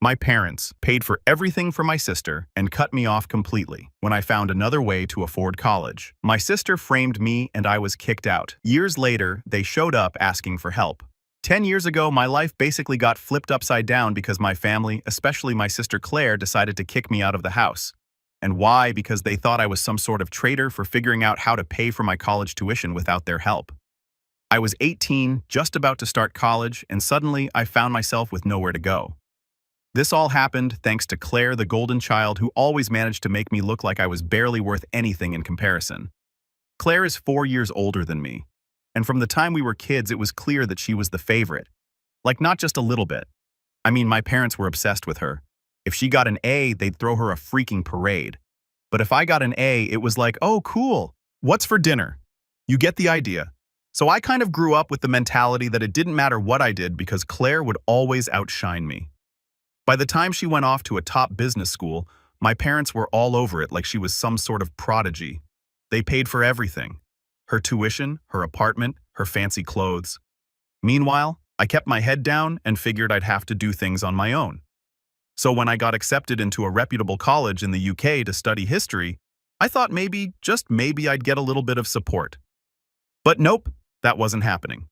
My parents paid for everything for my sister and cut me off completely when I found another way to afford college. My sister framed me and I was kicked out. Years later, they showed up asking for help. 10 years ago, my life basically got flipped upside down because my family, especially my sister Claire, decided to kick me out of the house. And why? Because they thought I was some sort of traitor for figuring out how to pay for my college tuition without their help. I was 18, just about to start college, and suddenly I found myself with nowhere to go. This all happened thanks to Claire, the golden child, who always managed to make me look like I was barely worth anything in comparison. Claire is 4 years older than me, and from the time we were kids it was clear that she was the favorite. Like, not just a little bit. I mean, my parents were obsessed with her. If she got an A, they'd throw her a freaking parade. But if I got an A, it was like, oh cool, what's for dinner? You get the idea. So I kind of grew up with the mentality that it didn't matter what I did because Claire would always outshine me. By the time she went off to a top business school, my parents were all over it like she was some sort of prodigy. They paid for everything. Her tuition, her apartment, her fancy clothes. Meanwhile, I kept my head down and figured I'd have to do things on my own. So when I got accepted into a reputable college in the UK to study history, I thought maybe, just maybe, I'd get a little bit of support. But nope, that wasn't happening.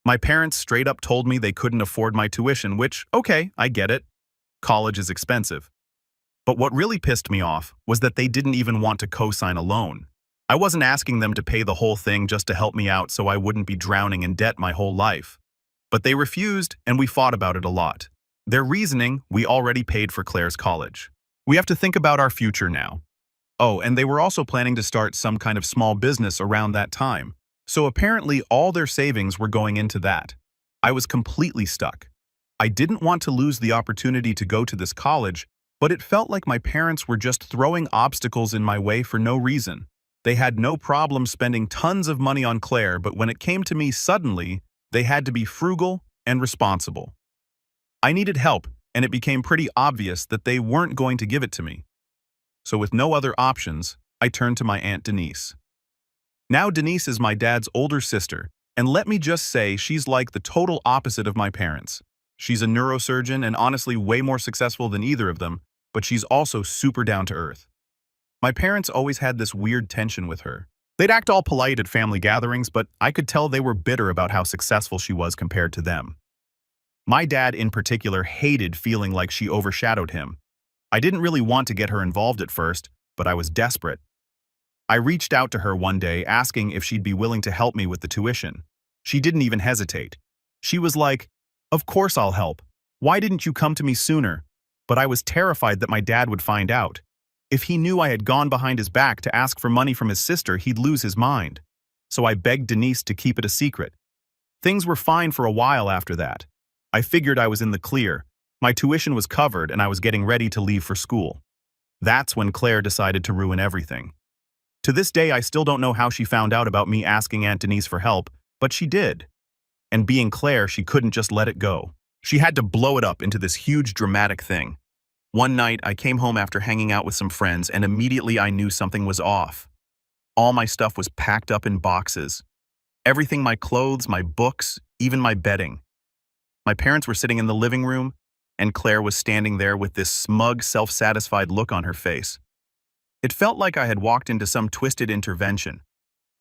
My parents straight up told me they couldn't afford my tuition, which, okay, I get it. College is expensive. But what really pissed me off was that they didn't even want to co-sign a loan. I wasn't asking them to pay the whole thing just to help me out so I wouldn't be drowning in debt my whole life. But they refused, and we fought about it a lot. Their reasoning: we already paid for Claire's college. We have to think about our future now. Oh, and they were also planning to start some kind of small business around that time. So apparently all their savings were going into that. I was completely stuck. I didn't want to lose the opportunity to go to this college, but it felt like my parents were just throwing obstacles in my way for no reason. They had no problem spending tons of money on Claire, but when it came to me suddenly, they had to be frugal and responsible. I needed help, and it became pretty obvious that they weren't going to give it to me. So with no other options, I turned to my Aunt Denise. Now Denise is my dad's older sister, and let me just say she's like the total opposite of my parents. She's a neurosurgeon and honestly way more successful than either of them, but she's also super down to earth. My parents always had this weird tension with her. They'd act all polite at family gatherings, but I could tell they were bitter about how successful she was compared to them. My dad in particular hated feeling like she overshadowed him. I didn't really want to get her involved at first, but I was desperate. I reached out to her one day asking if she'd be willing to help me with the tuition. She didn't even hesitate. She was like, "Of course I'll help. Why didn't you come to me sooner?" But I was terrified that my dad would find out. If he knew I had gone behind his back to ask for money from his sister, he'd lose his mind. So I begged Denise to keep it a secret. Things were fine for a while after that. I figured I was in the clear. My tuition was covered and I was getting ready to leave for school. That's when Claire decided to ruin everything. To this day, I still don't know how she found out about me asking Aunt Denise for help, but she did. And being Claire, she couldn't just let it go. She had to blow it up into this huge dramatic thing. One night, I came home after hanging out with some friends, and immediately I knew something was off. All my stuff was packed up in boxes. Everything: my clothes, my books, even my bedding. My parents were sitting in the living room, and Claire was standing there with this smug, self-satisfied look on her face. It felt like I had walked into some twisted intervention.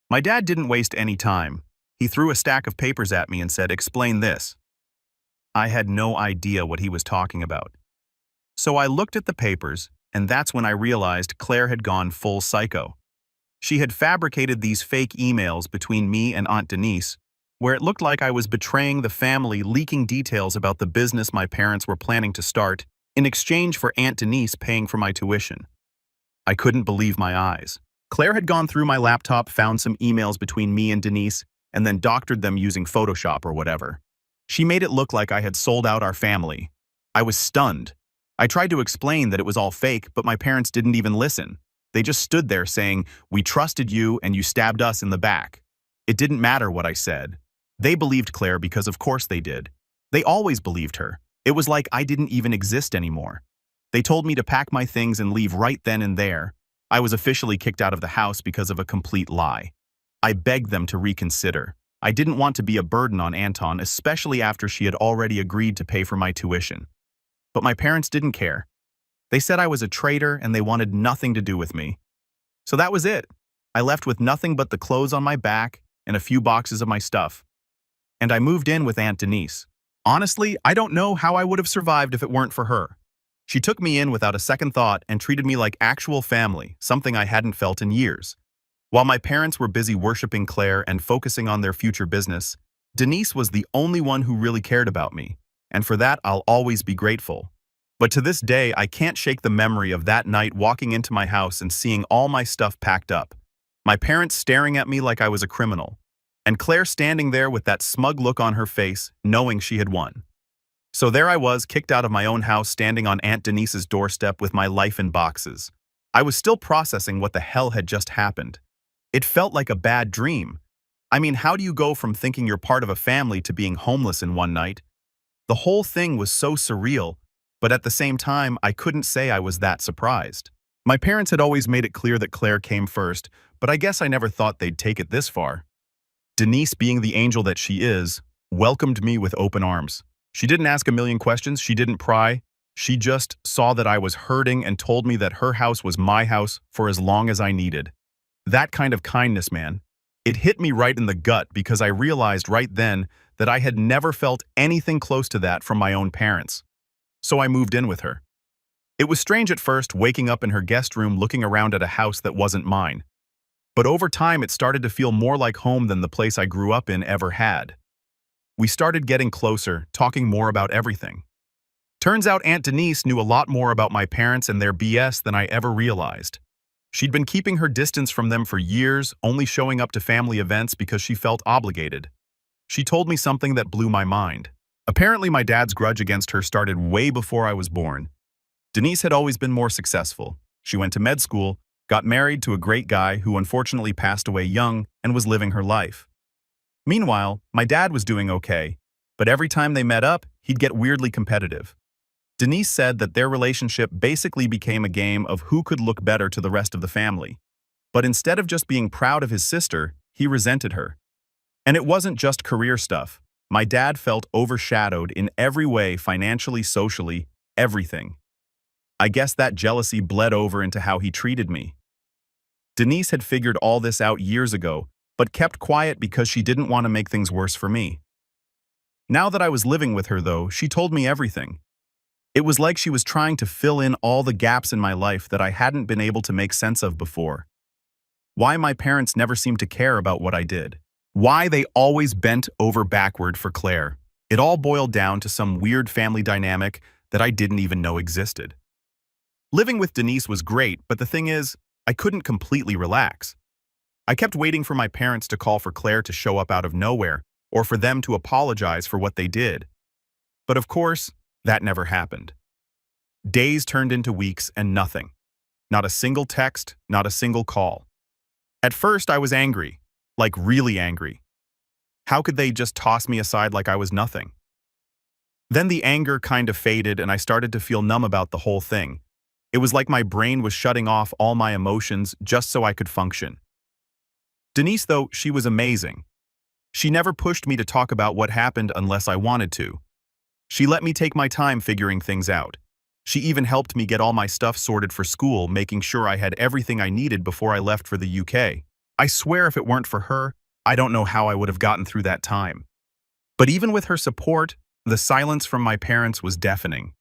My dad didn't waste any time. He threw a stack of papers at me and said, "Explain this." I had no idea what he was talking about. So I looked at the papers, and that's when I realized Claire had gone full psycho. She had fabricated these fake emails between me and Aunt Denise, where it looked like I was betraying the family, leaking details about the business my parents were planning to start in exchange for Aunt Denise paying for my tuition. I couldn't believe my eyes. Claire had gone through my laptop, found some emails between me and Denise, and then doctored them using Photoshop or whatever. She made it look like I had sold out our family. I was stunned. I tried to explain that it was all fake, but my parents didn't even listen. They just stood there saying, "We trusted you and you stabbed us in the back." It didn't matter what I said. They believed Claire because of course they did. They always believed her. It was like I didn't even exist anymore. They told me to pack my things and leave right then and there. I was officially kicked out of the house because of a complete lie. I begged them to reconsider. I didn't want to be a burden on Anton, especially after she had already agreed to pay for my tuition. But my parents didn't care. They said I was a traitor and they wanted nothing to do with me. So that was it. I left with nothing but the clothes on my back and a few boxes of my stuff. And I moved in with Aunt Denise. Honestly, I don't know how I would have survived if it weren't for her. She took me in without a second thought and treated me like actual family, something I hadn't felt in years. While my parents were busy worshiping Claire and focusing on their future business, Denise was the only one who really cared about me, and for that I'll always be grateful. But to this day, I can't shake the memory of that night walking into my house and seeing all my stuff packed up. My parents staring at me like I was a criminal, and Claire standing there with that smug look on her face, knowing she had won. So there I was, kicked out of my own house, standing on Aunt Denise's doorstep with my life in boxes. I was still processing what the hell had just happened. It felt like a bad dream. I mean, how do you go from thinking you're part of a family to being homeless in one night? The whole thing was so surreal, but at the same time, I couldn't say I was that surprised. My parents had always made it clear that Claire came first, but I guess I never thought they'd take it this far. Denise, being the angel that she is, welcomed me with open arms. She didn't ask a million questions, she didn't pry. She just saw that I was hurting and told me that her house was my house for as long as I needed. That kind of kindness, man. It hit me right in the gut because I realized right then that I had never felt anything close to that from my own parents. So I moved in with her. It was strange at first, waking up in her guest room looking around at a house that wasn't mine. But over time, it started to feel more like home than the place I grew up in ever had. We started getting closer, talking more about everything. Turns out Aunt Denise knew a lot more about my parents and their BS than I ever realized. She'd been keeping her distance from them for years, only showing up to family events because she felt obligated. She told me something that blew my mind. Apparently, my dad's grudge against her started way before I was born. Denise had always been more successful. She went to med school, got married to a great guy who unfortunately passed away young and was living her life. Meanwhile, my dad was doing okay, but every time they met up, he'd get weirdly competitive. Denise said that their relationship basically became a game of who could look better to the rest of the family. But instead of just being proud of his sister, he resented her. And it wasn't just career stuff. My dad felt overshadowed in every way, financially, socially, everything. I guess that jealousy bled over into how he treated me. Denise had figured all this out years ago, but kept quiet because she didn't want to make things worse for me. Now that I was living with her, though, she told me everything. It was like she was trying to fill in all the gaps in my life that I hadn't been able to make sense of before. Why my parents never seemed to care about what I did. Why they always bent over backward for Claire. It all boiled down to some weird family dynamic that I didn't even know existed. Living with Denise was great, but the thing is, I couldn't completely relax. I kept waiting for my parents to call for Claire to show up out of nowhere, or for them to apologize for what they did. But of course, that never happened. Days turned into weeks and nothing. Not a single text, not a single call. At first, I was angry, like really angry. How could they just toss me aside like I was nothing? Then the anger kind of faded and I started to feel numb about the whole thing. It was like my brain was shutting off all my emotions just so I could function. Denise, though, she was amazing. She never pushed me to talk about what happened unless I wanted to. She let me take my time figuring things out. She even helped me get all my stuff sorted for school, making sure I had everything I needed before I left for the UK. I swear if it weren't for her, I don't know how I would have gotten through that time. But even with her support, the silence from my parents was deafening.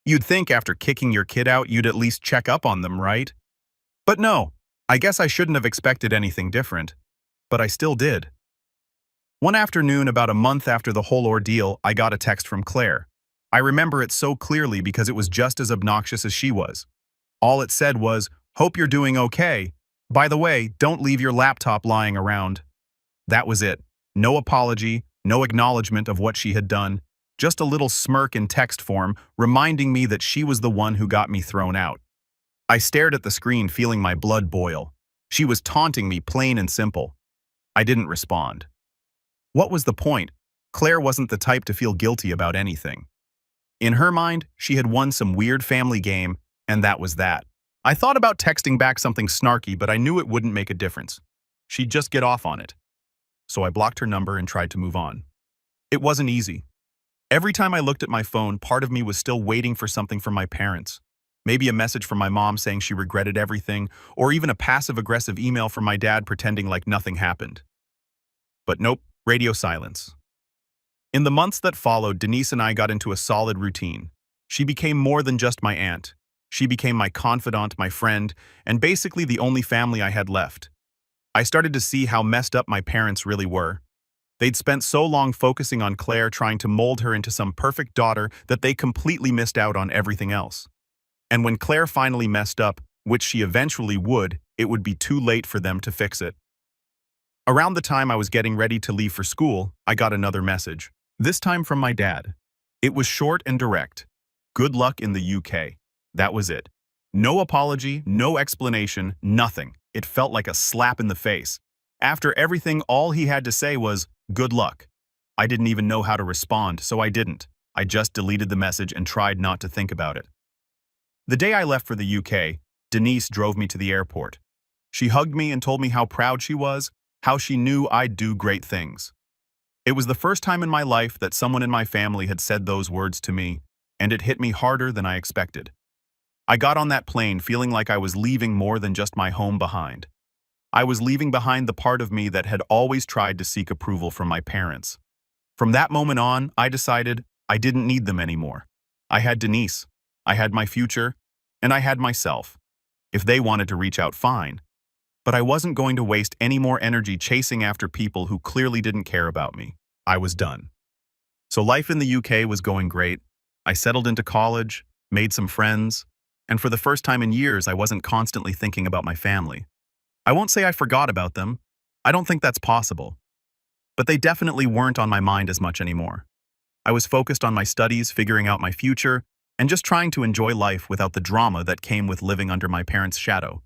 You'd think after kicking your kid out, you'd at least check up on them, right? But no, I guess I shouldn't have expected anything different. But I still did. One afternoon, about a month after the whole ordeal, I got a text from Claire. I remember it so clearly because it was just as obnoxious as she was. All it said was, "Hope you're doing okay. By the way, don't leave your laptop lying around." That was it. No apology, no acknowledgement of what she had done, just a little smirk in text form reminding me that she was the one who got me thrown out. I stared at the screen, feeling my blood boil. She was taunting me, plain and simple. I didn't respond. What was the point? Claire wasn't the type to feel guilty about anything. In her mind, she had won some weird family game, and that was that. I thought about texting back something snarky, but I knew it wouldn't make a difference. She'd just get off on it. So I blocked her number and tried to move on. It wasn't easy. Every time I looked at my phone, part of me was still waiting for something from my parents. Maybe a message from my mom saying she regretted everything, or even a passive-aggressive email from my dad pretending like nothing happened. But nope, radio silence. In the months that followed, Denise and I got into a solid routine. She became more than just my aunt. She became my confidant, my friend, and basically the only family I had left. I started to see how messed up my parents really were. They'd spent so long focusing on Claire, trying to mold her into some perfect daughter, that they completely missed out on everything else. And when Claire finally messed up, which she eventually would, it would be too late for them to fix it. Around the time I was getting ready to leave for school, I got another message. This time from my dad. It was short and direct. Good luck in the UK. That was it. No apology, no explanation, nothing. It felt like a slap in the face. After everything, all he had to say was, "Good luck." I didn't even know how to respond, so I didn't. I just deleted the message and tried not to think about it. The day I left for the UK, Denise drove me to the airport. She hugged me and told me how proud she was, how she knew I'd do great things. It was the first time in my life that someone in my family had said those words to me, and it hit me harder than I expected. I got on that plane feeling like I was leaving more than just my home behind. I was leaving behind the part of me that had always tried to seek approval from my parents. From that moment on, I decided I didn't need them anymore. I had Denise, I had my future, and I had myself. If they wanted to reach out, fine. But I wasn't going to waste any more energy chasing after people who clearly didn't care about me. I was done. So life in the UK was going great. I settled into college, made some friends, and for the first time in years, I wasn't constantly thinking about my family. I won't say I forgot about them. I don't think that's possible. But they definitely weren't on my mind as much anymore. I was focused on my studies, figuring out my future, and just trying to enjoy life without the drama that came with living under my parents' shadow.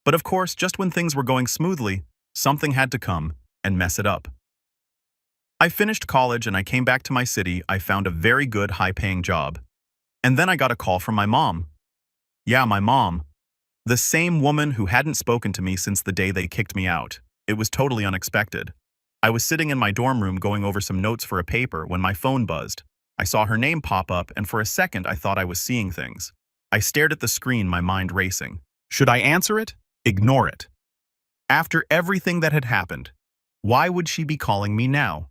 But of course, just when things were going smoothly, something had to come and mess it up. I finished college and I came back to my city. I found a very good, high-paying job. And then I got a call from my mom. Yeah, my mom. The same woman who hadn't spoken to me since the day they kicked me out. It was totally unexpected. I was sitting in my dorm room going over some notes for a paper when my phone buzzed. I saw her name pop up, and for a second I thought I was seeing things. I stared at the screen, my mind racing. Should I answer it? Ignore it. After everything that had happened, why would she be calling me now?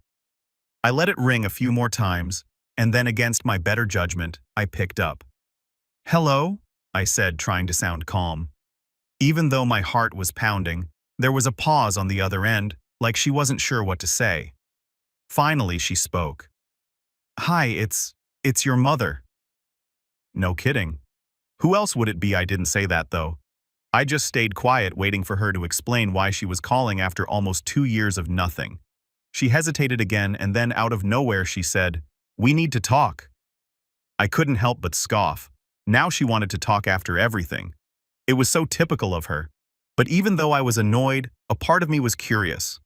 I let it ring a few more times, and then against my better judgment, I picked up. "Hello?" I said, trying to sound calm. Even though my heart was pounding, there was a pause on the other end, like she wasn't sure what to say. Finally, she spoke. "Hi, it's your mother." No kidding. Who else would it be? I didn't say that, though. I just stayed quiet, waiting for her to explain why she was calling after almost 2 years of nothing. She hesitated again, and then out of nowhere she said, "We need to talk." I couldn't help but scoff. Now she wanted to talk after everything. It was so typical of her. But even though I was annoyed, a part of me was curious.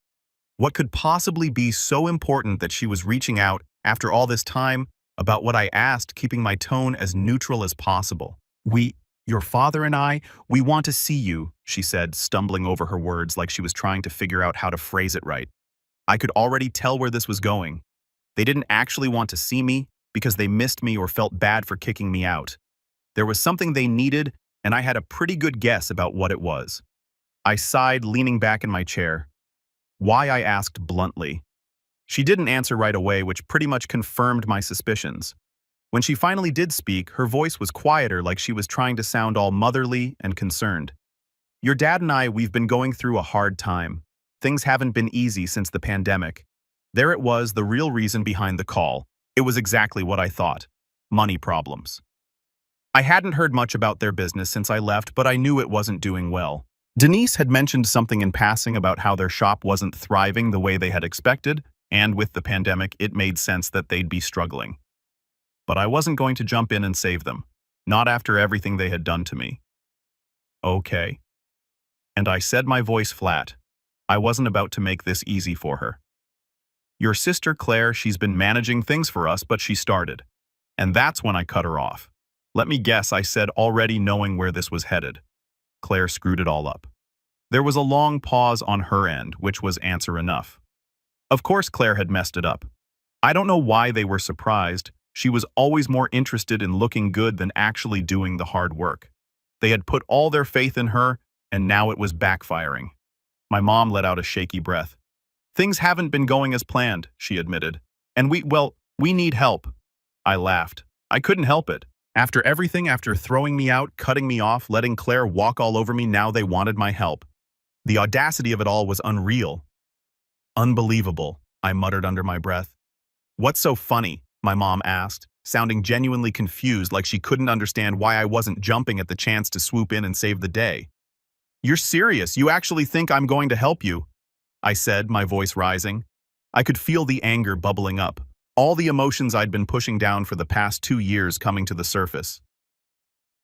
What could possibly be so important that she was reaching out after all this time about what I asked, keeping my tone as neutral as possible? Your father and I, we want to see you," she said, stumbling over her words like she was trying to figure out how to phrase it right. I could already tell where this was going. They didn't actually want to see me because they missed me or felt bad for kicking me out. There was something they needed, and I had a pretty good guess about what it was. I sighed, leaning back in my chair. Why, I asked bluntly. She didn't answer right away, which pretty much confirmed my suspicions. When she finally did speak, her voice was quieter, like she was trying to sound all motherly and concerned. "Your dad and I, we've been going through a hard time. Things haven't been easy since the pandemic." There it was, the real reason behind the call. It was exactly what I thought. Money problems. I hadn't heard much about their business since I left, but I knew it wasn't doing well. Denise had mentioned something in passing about how their shop wasn't thriving the way they had expected, and with the pandemic, it made sense that they'd be struggling. But I wasn't going to jump in and save them. Not after everything they had done to me. "Okay." And I said, my voice flat. I wasn't about to make this easy for her. "Your sister Claire, she's been managing things for us, but she started." And that's when I cut her off. "Let me guess," I said, already knowing where this was headed. Claire screwed it all up. There was a long pause on her end, which was answer enough. Of course Claire had messed it up. I don't know why they were surprised. She was always more interested in looking good than actually doing the hard work. They had put all their faith in her, and now it was backfiring. My mom let out a shaky breath. Things haven't been going as planned, she admitted. And we need help. I laughed. I couldn't help it. After everything, after throwing me out, cutting me off, letting Claire walk all over me, now they wanted my help. The audacity of it all was unreal. Unbelievable, I muttered under my breath. What's so funny? My mom asked, sounding genuinely confused, like she couldn't understand why I wasn't jumping at the chance to swoop in and save the day. You're serious? You actually think I'm going to help you? I said, my voice rising. I could feel the anger bubbling up, all the emotions I'd been pushing down for the past 2 years coming to the surface.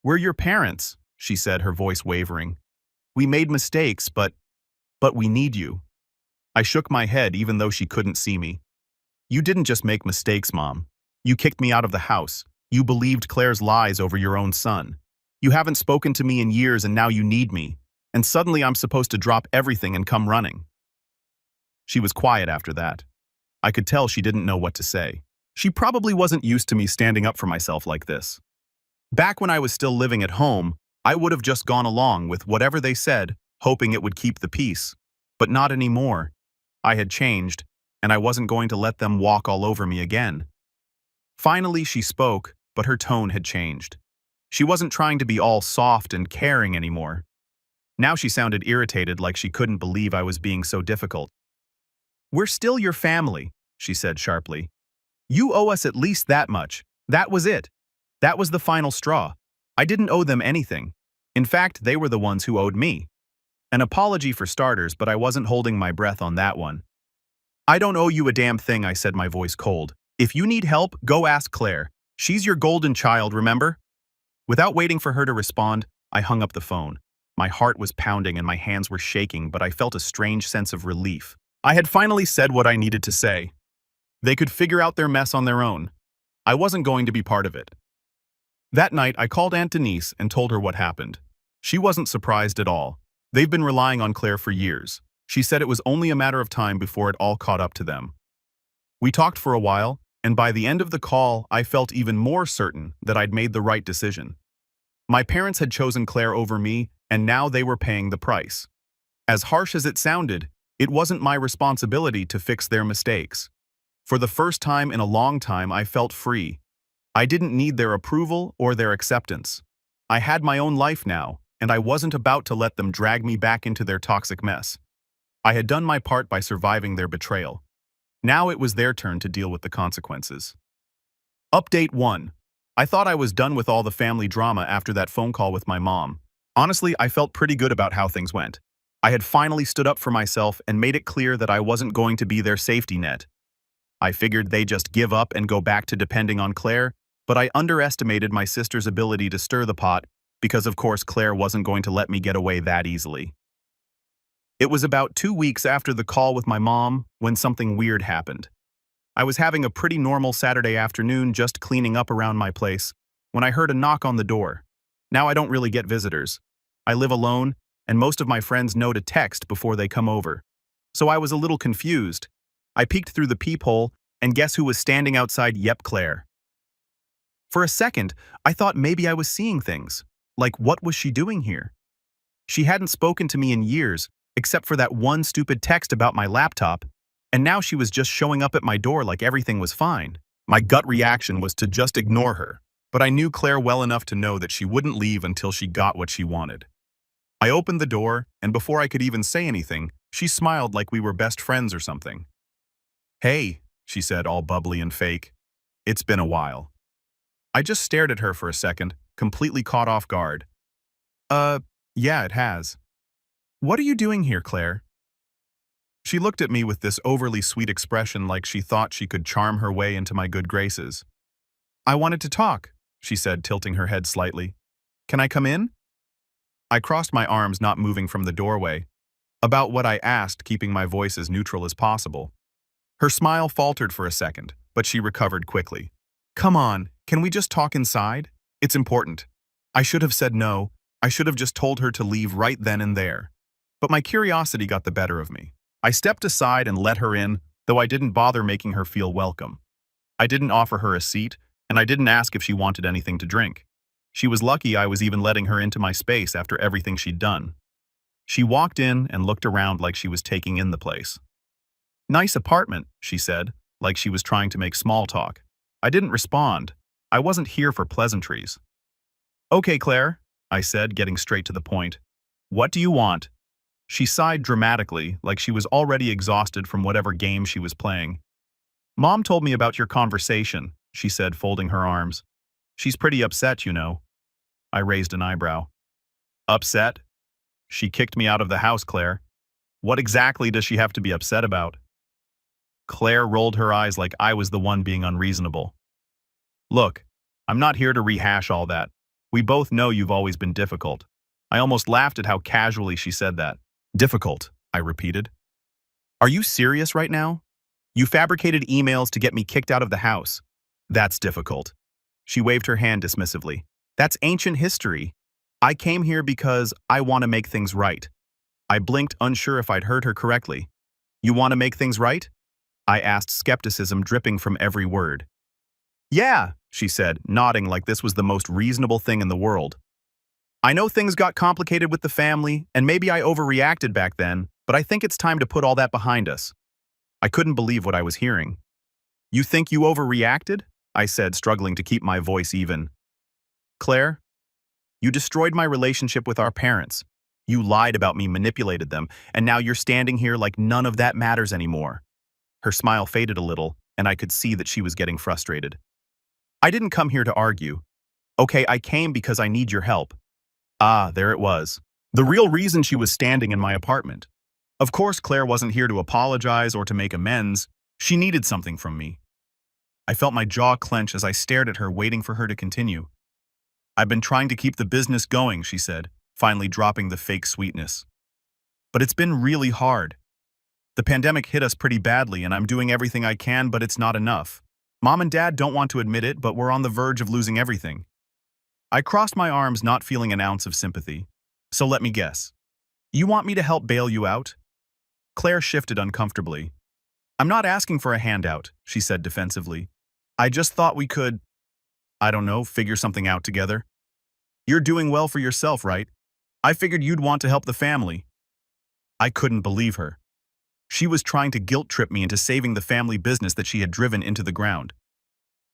We're your parents, she said, her voice wavering. We made mistakes, but we need you. I shook my head even though she couldn't see me. You didn't just make mistakes, Mom. You kicked me out of the house. You believed Claire's lies over your own son. You haven't spoken to me in years and now you need me. And suddenly I'm supposed to drop everything and come running. She was quiet after that. I could tell she didn't know what to say. She probably wasn't used to me standing up for myself like this. Back when I was still living at home, I would have just gone along with whatever they said, hoping it would keep the peace. But not anymore. I had changed, and I wasn't going to let them walk all over me again. Finally, she spoke, but her tone had changed. She wasn't trying to be all soft and caring anymore. Now she sounded irritated, like she couldn't believe I was being so difficult. We're still your family, she said sharply. You owe us at least that much. That was it. That was the final straw. I didn't owe them anything. In fact, they were the ones who owed me. An apology for starters, but I wasn't holding my breath on that one. I don't owe you a damn thing, I said, my voice cold. If you need help, go ask Claire. She's your golden child, remember? Without waiting for her to respond, I hung up the phone. My heart was pounding and my hands were shaking, but I felt a strange sense of relief. I had finally said what I needed to say. They could figure out their mess on their own. I wasn't going to be part of it. That night, I called Aunt Denise and told her what happened. She wasn't surprised at all. They've been relying on Claire for years. She said it was only a matter of time before it all caught up to them. We talked for a while, and by the end of the call, I felt even more certain that I'd made the right decision. My parents had chosen Claire over me, and now they were paying the price. As harsh as it sounded, it wasn't my responsibility to fix their mistakes. For the first time in a long time, I felt free. I didn't need their approval or their acceptance. I had my own life now, and I wasn't about to let them drag me back into their toxic mess. I had done my part by surviving their betrayal. Now it was their turn to deal with the consequences. Update 1. I thought I was done with all the family drama after that phone call with my mom. Honestly, I felt pretty good about how things went. I had finally stood up for myself and made it clear that I wasn't going to be their safety net. I figured they'd just give up and go back to depending on Claire, but I underestimated my sister's ability to stir the pot because, of course, Claire wasn't going to let me get away that easily. It was about 2 weeks after the call with my mom when something weird happened. I was having a pretty normal Saturday afternoon, just cleaning up around my place, when I heard a knock on the door. Now I don't really get visitors. I live alone, and most of my friends know to text before they come over. So I was a little confused. I peeked through the peephole, and guess who was standing outside? Yep, Claire. For a second, I thought maybe I was seeing things. Like, what was she doing here? She hadn't spoken to me in years, except for that one stupid text about my laptop, and now she was just showing up at my door like everything was fine. My gut reaction was to just ignore her, but I knew Claire well enough to know that she wouldn't leave until she got what she wanted. I opened the door, and before I could even say anything, she smiled like we were best friends or something. Hey, she said, all bubbly and fake. It's been a while. I just stared at her for a second, completely caught off guard. Yeah, it has. What are you doing here, Claire? She looked at me with this overly sweet expression like she thought she could charm her way into my good graces. I wanted to talk, she said, tilting her head slightly. Can I come in? I crossed my arms, not moving from the doorway. About what I asked, keeping my voice as neutral as possible. Her smile faltered for a second, but she recovered quickly. Come on, can we just talk inside? It's important. I should have said no. I should have just told her to leave right then and there. But my curiosity got the better of me. I stepped aside and let her in, though I didn't bother making her feel welcome. I didn't offer her a seat, and I didn't ask if she wanted anything to drink. She was lucky I was even letting her into my space after everything she'd done. She walked in and looked around like she was taking in the place. "Nice apartment," she said, like she was trying to make small talk. I didn't respond. I wasn't here for pleasantries. "Okay, Claire," I said, getting straight to the point. "What do you want?" She sighed dramatically, like she was already exhausted from whatever game she was playing. "Mom told me about your conversation," she said, folding her arms. "She's pretty upset, you know." I raised an eyebrow. "Upset?" "She kicked me out of the house, Claire." "What exactly does she have to be upset about?" Claire rolled her eyes like I was the one being unreasonable. "Look, I'm not here to rehash all that. We both know you've always been difficult." I almost laughed at how casually she said that. "Difficult," I repeated. "Are you serious right now? You fabricated emails to get me kicked out of the house. That's difficult." She waved her hand dismissively. "That's ancient history. I came here because I want to make things right." I blinked, unsure if I'd heard her correctly. "You want to make things right?" I asked, skepticism dripping from every word. "Yeah," she said, nodding like this was the most reasonable thing in the world. "I know things got complicated with the family, and maybe I overreacted back then, but I think it's time to put all that behind us." I couldn't believe what I was hearing. "You think you overreacted?" I said, struggling to keep my voice even. "Claire, you destroyed my relationship with our parents. You lied about me, manipulated them, and now you're standing here like none of that matters anymore." Her smile faded a little, and I could see that she was getting frustrated. "I didn't come here to argue. Okay, I came because I need your help." Ah, there it was. The real reason she was standing in my apartment. Of course, Claire wasn't here to apologize or to make amends. She needed something from me. I felt my jaw clench as I stared at her, waiting for her to continue. "I've been trying to keep the business going," she said, finally dropping the fake sweetness. "But it's been really hard. The pandemic hit us pretty badly, and I'm doing everything I can, but it's not enough. Mom and Dad don't want to admit it, but we're on the verge of losing everything." I crossed my arms, not feeling an ounce of sympathy. "So let me guess. You want me to help bail you out?" Claire shifted uncomfortably. "I'm not asking for a handout," she said defensively. "I just thought we could, I don't know, figure something out together. You're doing well for yourself, right? I figured you'd want to help the family." I couldn't believe her. She was trying to guilt-trip me into saving the family business that she had driven into the ground.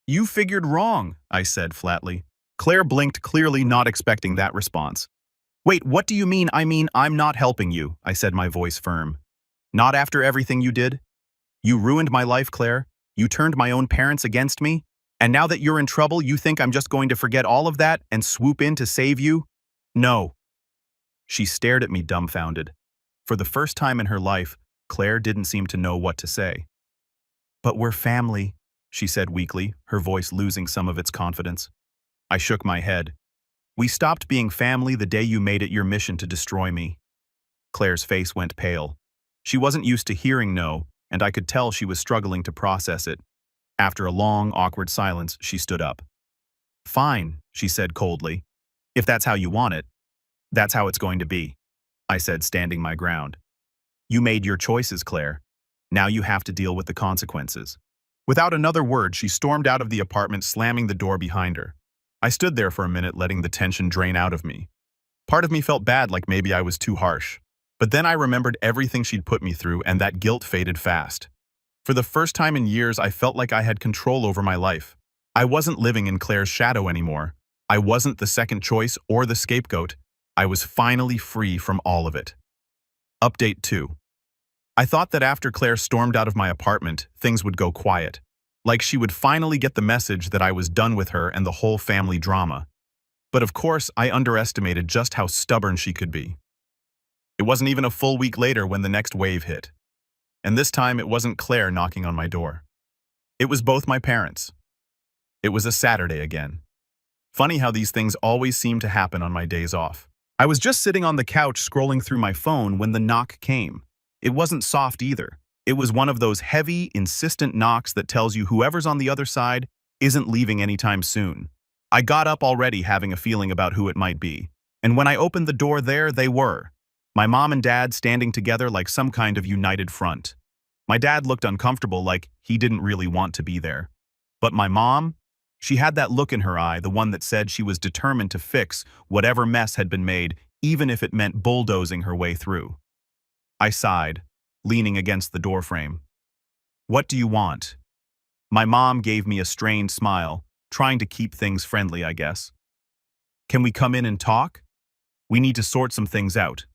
"You figured wrong," I said flatly. Claire blinked, clearly not expecting that response. "Wait, what do you mean? I mean, I'm not helping you," I said, my voice firm. "Not after everything you did? You ruined my life, Claire. You turned my own parents against me. And now that you're in trouble, you think I'm just going to forget all of that and swoop in to save you? No." She stared at me dumbfounded. For the first time in her life, Claire didn't seem to know what to say. "But we're family," she said weakly, her voice losing some of its confidence. I shook my head. "We stopped being family the day you made it your mission to destroy me." Claire's face went pale. She wasn't used to hearing no, and I could tell she was struggling to process it. After a long, awkward silence, she stood up. "Fine," she said coldly. "If that's how you want it, that's how it's going to be," I said, standing my ground. "You made your choices, Claire. Now you have to deal with the consequences." Without another word, she stormed out of the apartment, slamming the door behind her. I stood there for a minute, letting the tension drain out of me. Part of me felt bad, like maybe I was too harsh. But then I remembered everything she'd put me through, and that guilt faded fast. For the first time in years, I felt like I had control over my life. I wasn't living in Claire's shadow anymore. I wasn't the second choice or the scapegoat. I was finally free from all of it. Update 2. I thought that after Claire stormed out of my apartment, things would go quiet. Like she would finally get the message that I was done with her and the whole family drama. But of course, I underestimated just how stubborn she could be. It wasn't even a full week later when the next wave hit. And this time, it wasn't Claire knocking on my door. It was both my parents. It was a Saturday again. Funny how these things always seem to happen on my days off. I was just sitting on the couch scrolling through my phone when the knock came. It wasn't soft either. It was one of those heavy, insistent knocks that tells you whoever's on the other side isn't leaving anytime soon. I got up already having a feeling about who it might be. And when I opened the door, there they were. My mom and dad standing together like some kind of united front. My dad looked uncomfortable, like he didn't really want to be there. But my mom, she had that look in her eye, the one that said she was determined to fix whatever mess had been made, even if it meant bulldozing her way through. I sighed, leaning against the doorframe. "What do you want?" My mom gave me a strained smile, trying to keep things friendly, I guess. "Can we come in and talk? We need to sort some things out."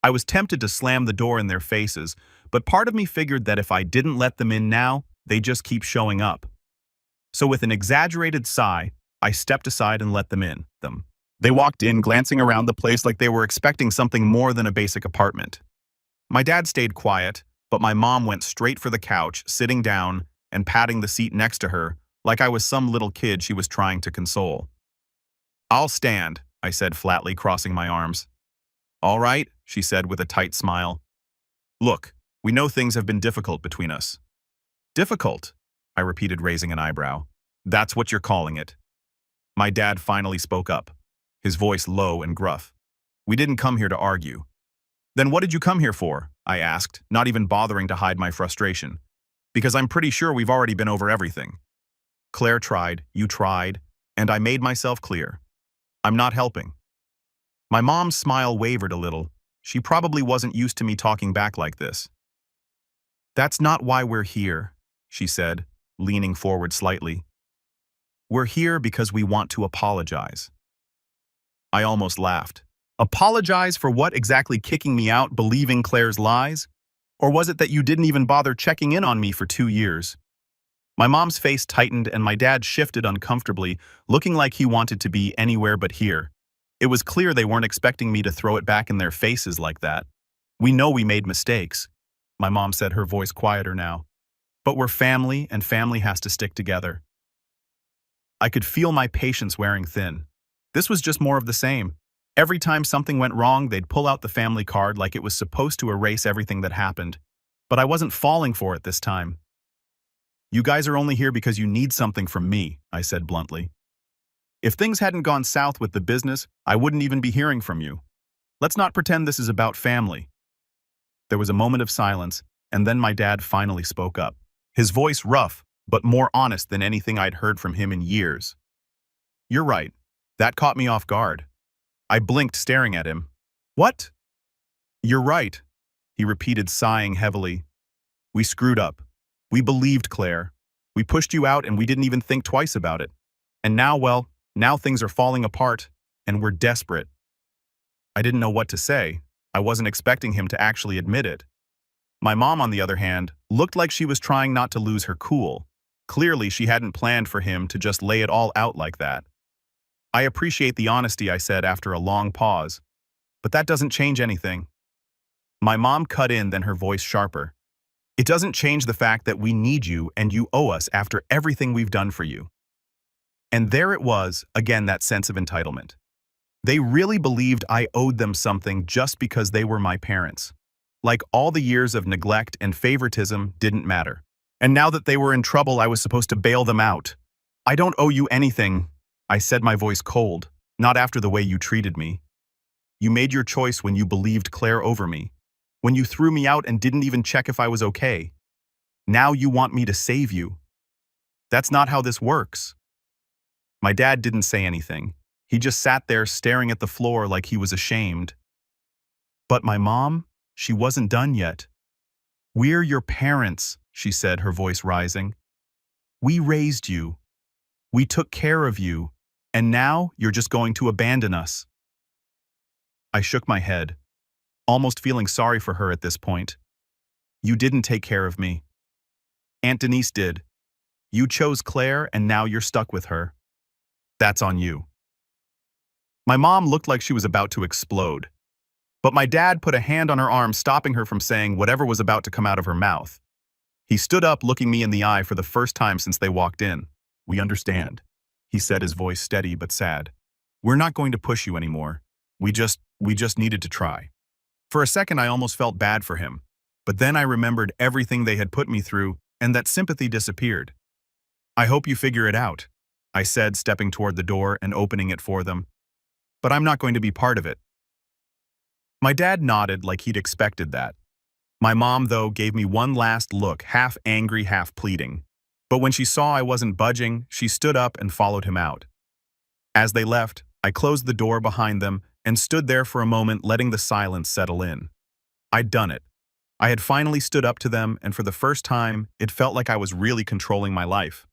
I was tempted to slam the door in their faces, but part of me figured that if I didn't let them in now, they'd just keep showing up. So with an exaggerated sigh, I stepped aside and let them in. They walked in, glancing around the place like they were expecting something more than a basic apartment. My dad stayed quiet, but my mom went straight for the couch, sitting down and patting the seat next to her like I was some little kid she was trying to console. "I'll stand," I said flatly, crossing my arms. "All right," she said with a tight smile. "Look, we know things have been difficult between us." "Difficult?" I repeated, raising an eyebrow. "That's what you're calling it." My dad finally spoke up, his voice low and gruff. "We didn't come here to argue." "Then what did you come here for?" I asked, not even bothering to hide my frustration. "Because I'm pretty sure we've already been over everything." Claire tried, you tried, and I made myself clear. I'm not helping. My mom's smile wavered a little. She probably wasn't used to me talking back like this. "That's not why we're here," she said, leaning forward slightly. "We're here because we want to apologize." I almost laughed. Apologize for what exactly? Kicking me out, believing Claire's lies? Or was it that you didn't even bother checking in on me for 2 years? My mom's face tightened and my dad shifted uncomfortably, looking like he wanted to be anywhere but here. It was clear they weren't expecting me to throw it back in their faces like that. "We know we made mistakes," my mom said, her voice quieter now. "But we're family, and family has to stick together." I could feel my patience wearing thin. This was just more of the same. Every time something went wrong, they'd pull out the family card like it was supposed to erase everything that happened. But I wasn't falling for it this time. "You guys are only here because you need something from me," I said bluntly. "If things hadn't gone south with the business, I wouldn't even be hearing from you. Let's not pretend this is about family." There was a moment of silence, and then my dad finally spoke up. His voice rough, but more honest than anything I'd heard from him in years. "You're right. That caught me off guard." I blinked, staring at him. "What?" "You're right," he repeated, sighing heavily. "We screwed up. We believed Claire. We pushed you out and we didn't even think twice about it. And now, well, now things are falling apart, and we're desperate." I didn't know what to say. I wasn't expecting him to actually admit it. My mom, on the other hand, looked like she was trying not to lose her cool. Clearly, she hadn't planned for him to just lay it all out like that. "I appreciate the honesty," I said after a long pause. "But that doesn't change anything." My mom cut in, then her voice sharper. "It doesn't change the fact that we need you and you owe us after everything we've done for you." And there it was, again, that sense of entitlement. They really believed I owed them something just because they were my parents. Like all the years of neglect and favoritism didn't matter. And now that they were in trouble, I was supposed to bail them out. "I don't owe you anything," I said, my voice cold, "not after the way you treated me. You made your choice when you believed Claire over me. When you threw me out and didn't even check if I was okay. Now you want me to save you. That's not how this works." My dad didn't say anything. He just sat there staring at the floor like he was ashamed. But my mom, she wasn't done yet. "We're your parents," she said, her voice rising. "We raised you. We took care of you. And now you're just going to abandon us." I shook my head, almost feeling sorry for her at this point. "You didn't take care of me. Aunt Denise did. You chose Claire and now you're stuck with her. That's on you." My mom looked like she was about to explode. But my dad put a hand on her arm, stopping her from saying whatever was about to come out of her mouth. He stood up, looking me in the eye for the first time since they walked in. "We understand," he said, his voice steady but sad. "We're not going to push you anymore. We just needed to try." For a second, I almost felt bad for him. But then I remembered everything they had put me through, and that sympathy disappeared. "I hope you figure it out," I said, stepping toward the door and opening it for them. "But I'm not going to be part of it." My dad nodded like he'd expected that. My mom, though, gave me one last look, half angry, half pleading. But when she saw I wasn't budging, she stood up and followed him out. As they left, I closed the door behind them and stood there for a moment letting the silence settle in. I'd done it. I had finally stood up to them, and for the first time, it felt like I was really controlling my life.